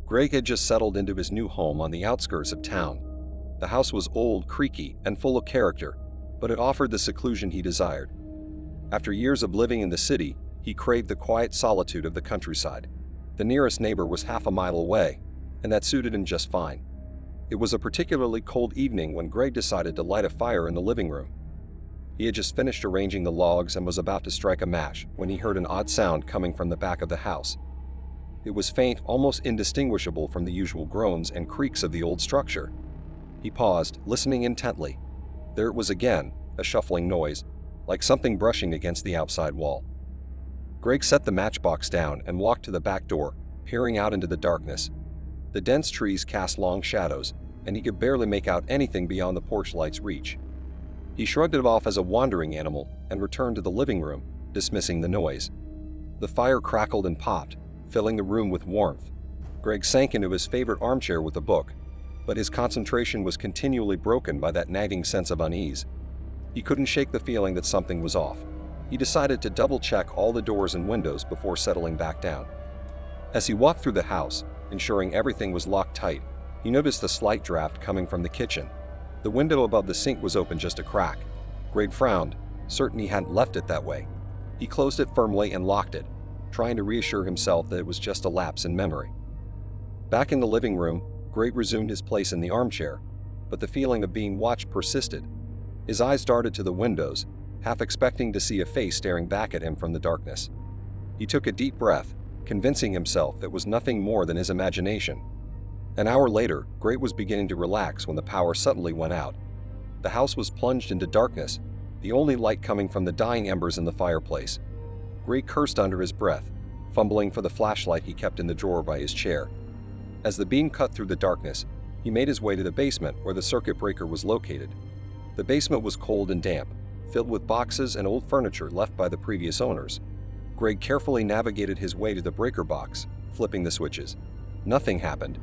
Greg had just settled into his new home on the outskirts of town. The house was old, creaky, and full of character, but it offered the seclusion he desired. After years of living in the city, he craved the quiet solitude of the countryside. The nearest neighbor was half a mile away, and that suited him just fine. It was a particularly cold evening when Greg decided to light a fire in the living room. He had just finished arranging the logs and was about to strike a match when he heard an odd sound coming from the back of the house. It was faint, almost indistinguishable from the usual groans and creaks of the old structure. He paused, listening intently. There it was again, a shuffling noise, like something brushing against the outside wall. Greg set the matchbox down and walked to the back door, peering out into the darkness. The dense trees cast long shadows, and he could barely make out anything beyond the porch light's reach. He shrugged it off as a wandering animal and returned to the living room, dismissing the noise. The fire crackled and popped, filling the room with warmth. Greg sank into his favorite armchair with a book, but his concentration was continually broken by that nagging sense of unease. He couldn't shake the feeling that something was off. He decided to double-check all the doors and windows before settling back down. As he walked through the house, ensuring everything was locked tight, he noticed a slight draft coming from the kitchen. The window above the sink was open just a crack. Greg frowned, certain he hadn't left it that way. He closed it firmly and locked it, trying to reassure himself that it was just a lapse in memory. Back in the living room, Greg resumed his place in the armchair, but the feeling of being watched persisted. His eyes darted to the windows, half expecting to see a face staring back at him from the darkness. He took a deep breath, convincing himself it was nothing more than his imagination. An hour later, Greg was beginning to relax when the power suddenly went out. The house was plunged into darkness, the only light coming from the dying embers in the fireplace. Greg cursed under his breath, fumbling for the flashlight he kept in the drawer by his chair. As the beam cut through the darkness, he made his way to the basement where the circuit breaker was located. The basement was cold and damp, filled with boxes and old furniture left by the previous owners. Greg carefully navigated his way to the breaker box, flipping the switches. Nothing happened.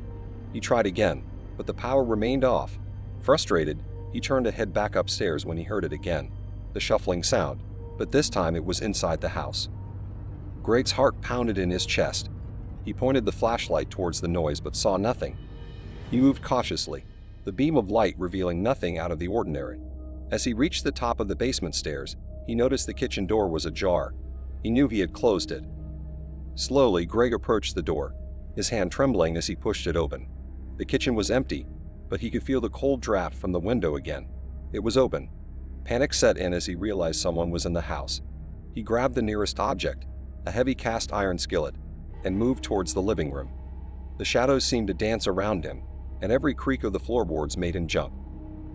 He tried again, but the power remained off. Frustrated, he turned to head back upstairs when he heard it again, the shuffling sound, but this time it was inside the house. Greg's heart pounded in his chest. He pointed the flashlight towards the noise but saw nothing. He moved cautiously, the beam of light revealing nothing out of the ordinary. As he reached the top of the basement stairs, he noticed the kitchen door was ajar. He knew he had closed it. Slowly, Greg approached the door, his hand trembling as he pushed it open. The kitchen was empty, but he could feel the cold draft from the window again. It was open. Panic set in as he realized someone was in the house. He grabbed the nearest object, a heavy cast iron skillet, and moved towards the living room. The shadows seemed to dance around him, and every creak of the floorboards made him jump.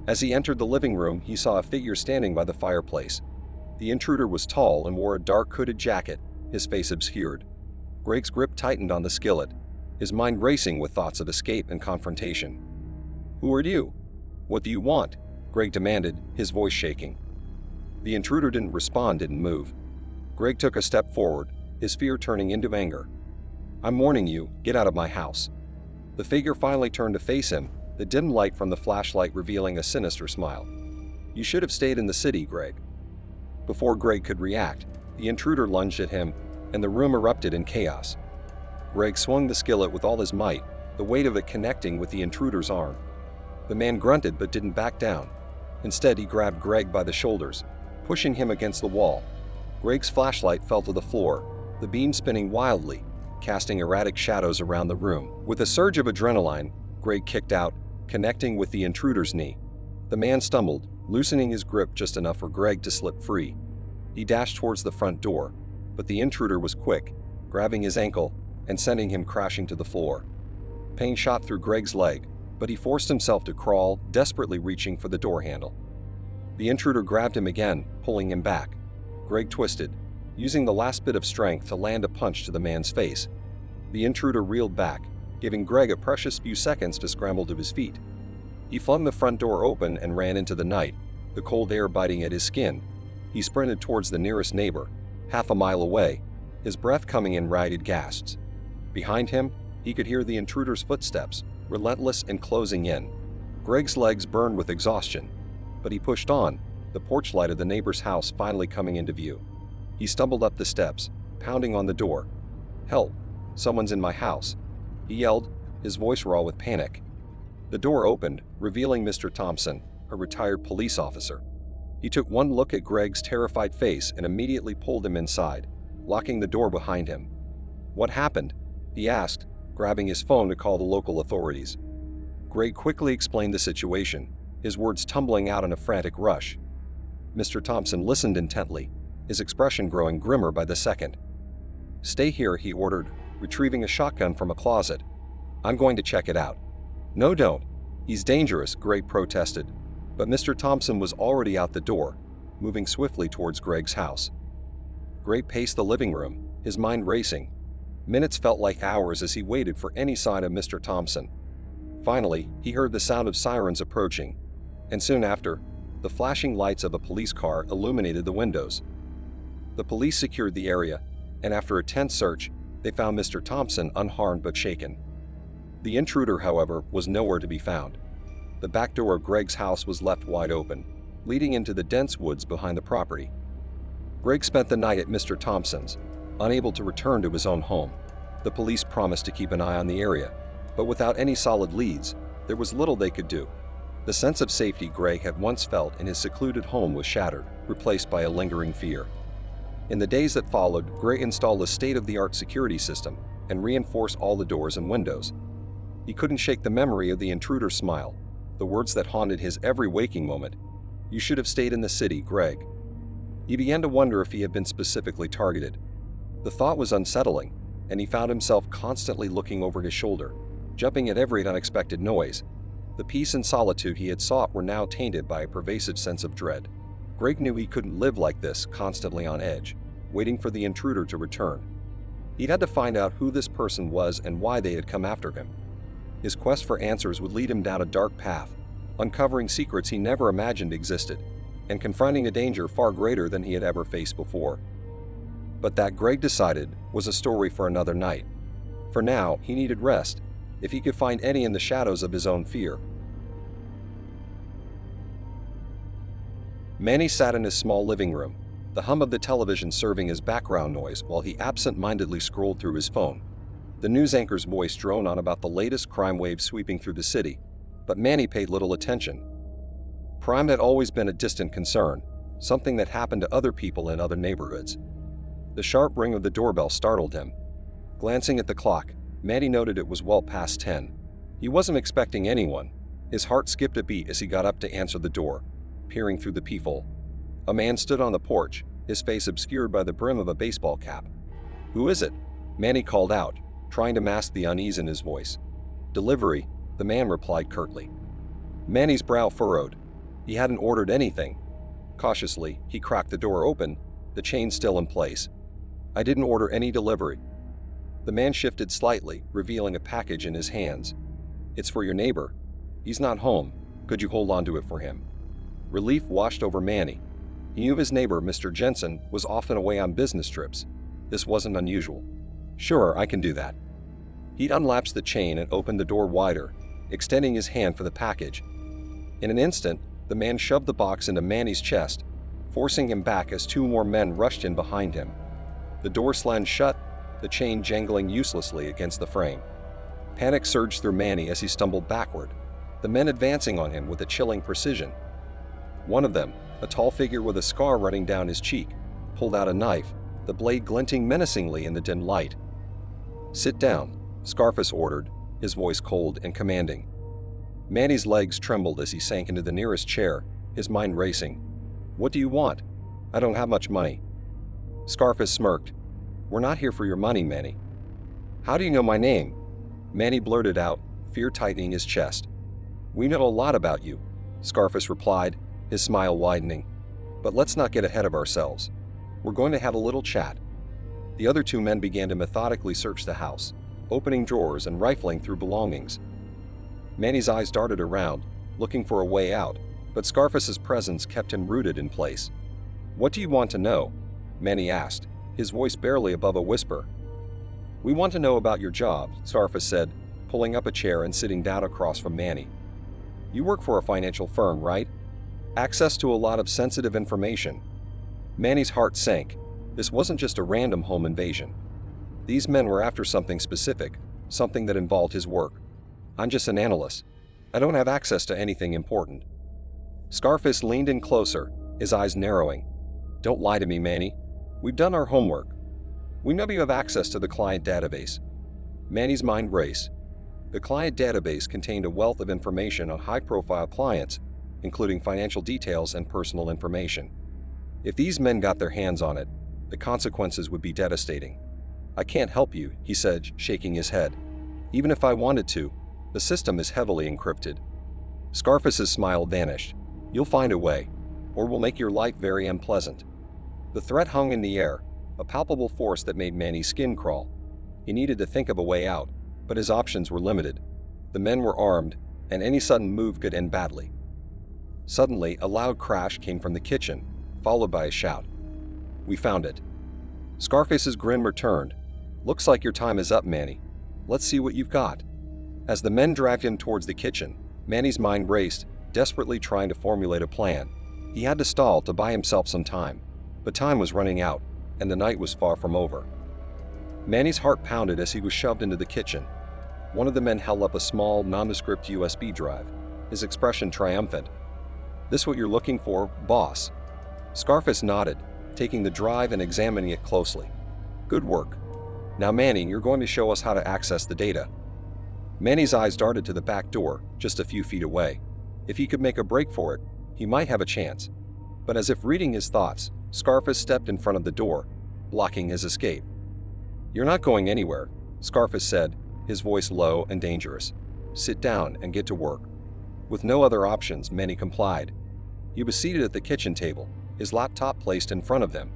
As he entered the living room, he saw a figure standing by the fireplace. The intruder was tall and wore a dark hooded jacket, his face obscured. Greg's grip tightened on the skillet, his mind racing with thoughts of escape and confrontation. "Who are you? What do you want?" Greg demanded, his voice shaking. The intruder didn't respond, didn't move. Greg took a step forward, his fear turning into anger. "I'm warning you, get out of my house." The figure finally turned to face him, the dim light from the flashlight revealing a sinister smile. "You should have stayed in the city, Greg." Before Greg could react, the intruder lunged at him, and the room erupted in chaos. Greg swung the skillet with all his might, the weight of it connecting with the intruder's arm. The man grunted but didn't back down. Instead, he grabbed Greg by the shoulders, pushing him against the wall. Greg's flashlight fell to the floor, the beam spinning wildly, casting erratic shadows around the room. With a surge of adrenaline, Greg kicked out, connecting with the intruder's knee. The man stumbled, loosening his grip just enough for Greg to slip free. He dashed towards the front door, but the intruder was quick, grabbing his ankle and sending him crashing to the floor. Pain shot through Greg's leg, but he forced himself to crawl, desperately reaching for the door handle. The intruder grabbed him again, pulling him back. Greg twisted, using the last bit of strength to land a punch to the man's face. The intruder reeled back, giving Greg a precious few seconds to scramble to his feet. He flung the front door open and ran into the night, the cold air biting at his skin. He sprinted towards the nearest neighbor, half a mile away, his breath coming in ragged gasps. Behind him, he could hear the intruder's footsteps, relentless and closing in. Greg's legs burned with exhaustion, but he pushed on, the porch light of the neighbor's house finally coming into view. He stumbled up the steps, pounding on the door. "Help! "Someone's in my house," he yelled, his voice raw with panic. The door opened, revealing Mr. Thompson, a retired police officer. He took one look at Greg's terrified face and immediately pulled him inside, locking the door behind him. "What happened?" he asked, grabbing his phone to call the local authorities. Greg quickly explained the situation, his words tumbling out in a frantic rush. Mr. Thompson listened intently, his expression growing grimmer by the second. "Stay here," he ordered, retrieving a shotgun from a closet. "I'm going to check it out." "No, don't. He's dangerous," Greg protested, but Mr. Thompson was already out the door, moving swiftly towards Greg's house. Greg paced the living room, his mind racing. Minutes felt like hours as he waited for any sign of Mr. Thompson. Finally, he heard the sound of sirens approaching, and soon after, the flashing lights of a police car illuminated the windows. The police secured the area, and after a tense search, they found Mr. Thompson unharmed but shaken. The intruder, however, was nowhere to be found. The back door of Greg's house was left wide open, leading into the dense woods behind the property. Greg spent the night at Mr. Thompson's, unable to return to his own home. The police promised to keep an eye on the area, but without any solid leads, there was little they could do. The sense of safety Greg had once felt in his secluded home was shattered, replaced by a lingering fear. In the days that followed, Greg installed a state-of-the-art security system and reinforced all the doors and windows. He couldn't shake the memory of the intruder's smile, the words that haunted his every waking moment. "You should have stayed in the city, Greg." He began to wonder if he had been specifically targeted. The thought was unsettling, and he found himself constantly looking over his shoulder, jumping at every unexpected noise. The peace and solitude he had sought were now tainted by a pervasive sense of dread. Greg knew he couldn't live like this, constantly on edge, waiting for the intruder to return. He'd had to find out who this person was and why they had come after him. His quest for answers would lead him down a dark path, uncovering secrets he never imagined existed, and confronting a danger far greater than he had ever faced before. But that, Greg decided, was a story for another night. For now, he needed rest, if he could find any in the shadows of his own fear. Manny sat in his small living room, the hum of the television serving as background noise while he absent-mindedly scrolled through his phone. The news anchor's voice droned on about the latest crime wave sweeping through the city, but Manny paid little attention. Crime had always been a distant concern, something that happened to other people in other neighborhoods. The sharp ring of the doorbell startled him. Glancing at the clock, Manny noted it was well past 10. He wasn't expecting anyone. His heart skipped a beat as he got up to answer the door, peering through the peephole. A man stood on the porch, his face obscured by the brim of a baseball cap. "Who is it?" Manny called out, trying to mask the unease in his voice. "Delivery," the man replied curtly. Manny's brow furrowed. He hadn't ordered anything. Cautiously, he cracked the door open, the chain still in place. "I didn't order any delivery." The man shifted slightly, revealing a package in his hands. "It's for your neighbor. He's not home. Could you hold on to it for him?" Relief washed over Manny. He knew his neighbor, Mr. Jensen, was often away on business trips. This wasn't unusual. "Sure, I can do that." He'd unlatched the chain and opened the door wider, extending his hand for the package. In an instant, the man shoved the box into Manny's chest, forcing him back as two more men rushed in behind him. The door slammed shut, the chain jangling uselessly against the frame. Panic surged through Manny as he stumbled backward, the men advancing on him with a chilling precision. One of them, a tall figure with a scar running down his cheek, pulled out a knife, the blade glinting menacingly in the dim light. "Sit down," Scarface ordered, his voice cold and commanding. Manny's legs trembled as he sank into the nearest chair, his mind racing. "What do you want?" "I don't have much money." Scarface smirked. "We're not here for your money, Manny." "How do you know my name?" Manny blurted out, fear tightening his chest. "We know a lot about you," Scarface replied, his smile widening. "But let's not get ahead of ourselves. We're going to have a little chat." The other two men began to methodically search the house, opening drawers and rifling through belongings. Manny's eyes darted around, looking for a way out, but Scarface's presence kept him rooted in place. "What do you want to know?" Manny asked, his voice barely above a whisper. "We want to know about your job," Scarface said, pulling up a chair and sitting down across from Manny. "You work for a financial firm, right? Access to a lot of sensitive information." Manny's heart sank. This wasn't just a random home invasion. These men were after something specific, something that involved his work. I'm just an analyst. I don't have access to anything important. Scarface leaned in closer, his eyes narrowing. Don't lie to me, Manny. We've done our homework. We know you have access to the client database. Manny's mind raced. The client database contained a wealth of information on high-profile clients, including financial details and personal information. If these men got their hands on it, the consequences would be devastating. I can't help you, he said, shaking his head. Even if I wanted to, the system is heavily encrypted. Scarface's smile vanished. You'll find a way, or we'll make your life very unpleasant. The threat hung in the air, a palpable force that made Manny's skin crawl. He needed to think of a way out, but his options were limited. The men were armed, and any sudden move could end badly. Suddenly, a loud crash came from the kitchen, followed by a shout. We found it. Scarface's grin returned. Looks like your time is up, Manny. Let's see what you've got. As the men dragged him towards the kitchen, Manny's mind raced, desperately trying to formulate a plan. He had to stall to buy himself some time, but time was running out, and the night was far from over. Manny's heart pounded as he was shoved into the kitchen. One of the men held up a small, nondescript USB drive, his expression triumphant. This what you're looking for, boss? Scarface nodded, taking the drive and examining it closely. Good work. Now Manny, you're going to show us how to access the data. Manny's eyes darted to the back door, just a few feet away. If he could make a break for it, he might have a chance. But as if reading his thoughts, Scarface stepped in front of the door, blocking his escape. You're not going anywhere, Scarface said, his voice low and dangerous. Sit down and get to work. With no other options, Manny complied. He was seated at the kitchen table, his laptop placed in front of them.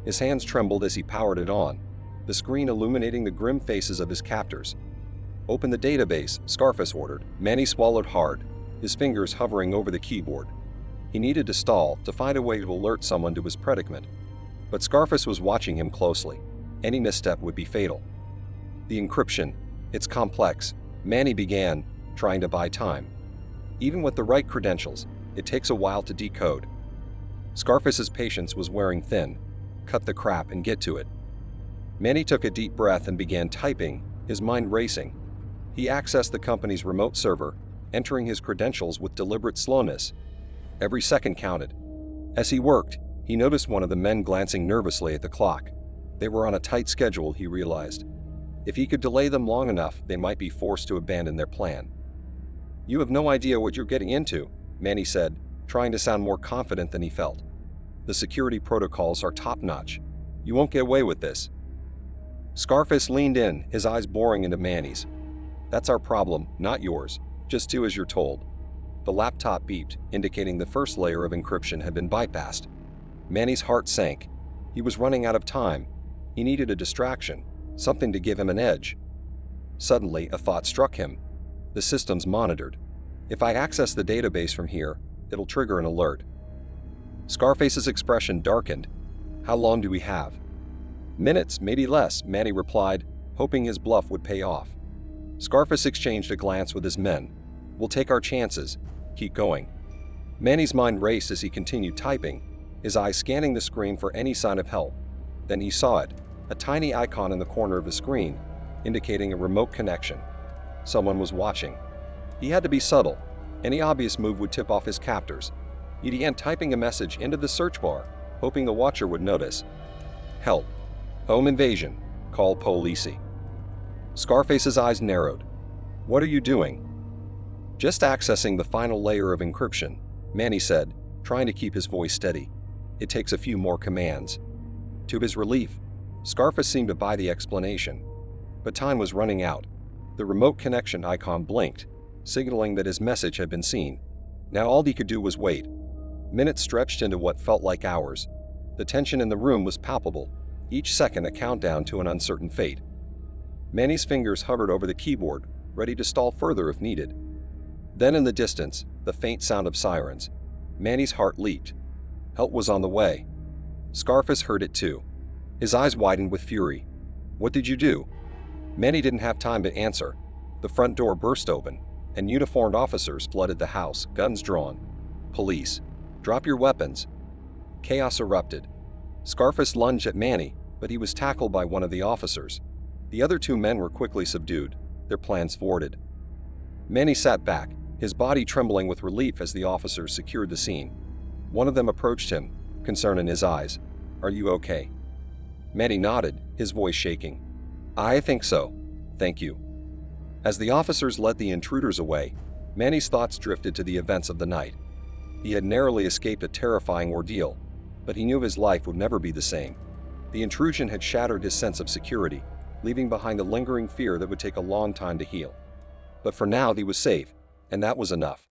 His hands trembled as he powered it on, the screen illuminating the grim faces of his captors. Open the database, Scarface ordered. Manny swallowed hard, his fingers hovering over the keyboard. He needed to stall to find a way to alert someone to his predicament. But Scarface was watching him closely. Any misstep would be fatal. The encryption, it's complex. Manny began, trying to buy time. Even with the right credentials, it takes a while to decode. Scarface's patience was wearing thin. Cut the crap and get to it. Manny took a deep breath and began typing, his mind racing. He accessed the company's remote server, entering his credentials with deliberate slowness. Every second counted. As he worked, he noticed one of the men glancing nervously at the clock. They were on a tight schedule, he realized. If he could delay them long enough, they might be forced to abandon their plan. You have no idea what you're getting into, Manny said, trying to sound more confident than he felt. The security protocols are top-notch. You won't get away with this. Scarface leaned in, his eyes boring into Manny's. That's our problem, not yours. Just do as you're told. The laptop beeped, indicating the first layer of encryption had been bypassed. Manny's heart sank. He was running out of time. He needed a distraction, something to give him an edge. Suddenly, a thought struck him. The system's monitored. If I access the database from here, it'll trigger an alert. Scarface's expression darkened. How long do we have? Minutes, maybe less, Manny replied, hoping his bluff would pay off. Scarface exchanged a glance with his men. We'll take our chances. Keep going. Manny's mind raced as he continued typing, his eyes scanning the screen for any sign of help. Then he saw it, a tiny icon in the corner of the screen, indicating a remote connection. Someone was watching. He had to be subtle. Any obvious move would tip off his captors. He began typing a message into the search bar, hoping the watcher would notice. Help. Home invasion. Call police. Scarface's eyes narrowed. What are you doing? Just accessing the final layer of encryption, Manny said, trying to keep his voice steady. It takes a few more commands. To his relief, Scarface seemed to buy the explanation. But time was running out. The remote connection icon blinked, signaling that his message had been seen. Now all he could do was wait. Minutes stretched into what felt like hours. The tension in the room was palpable, each second a countdown to an uncertain fate. Manny's fingers hovered over the keyboard, ready to stall further if needed. Then in the distance, the faint sound of sirens. Manny's heart leaped. Help was on the way. Scarface heard it too. His eyes widened with fury. What did you do? Manny didn't have time to answer. The front door burst open, and uniformed officers flooded the house, guns drawn. Police. Drop your weapons. Chaos erupted. Scarface lunged at Manny, but he was tackled by one of the officers. The other two men were quickly subdued, their plans thwarted. Manny sat back, his body trembling with relief as the officers secured the scene. One of them approached him, concern in his eyes. "Are you okay?" Manny nodded, his voice shaking. "I think so. Thank you." As the officers led the intruders away, Manny's thoughts drifted to the events of the night. He had narrowly escaped a terrifying ordeal, but he knew his life would never be the same. The intrusion had shattered his sense of security, leaving behind a lingering fear that would take a long time to heal. But for now he was safe, and that was enough.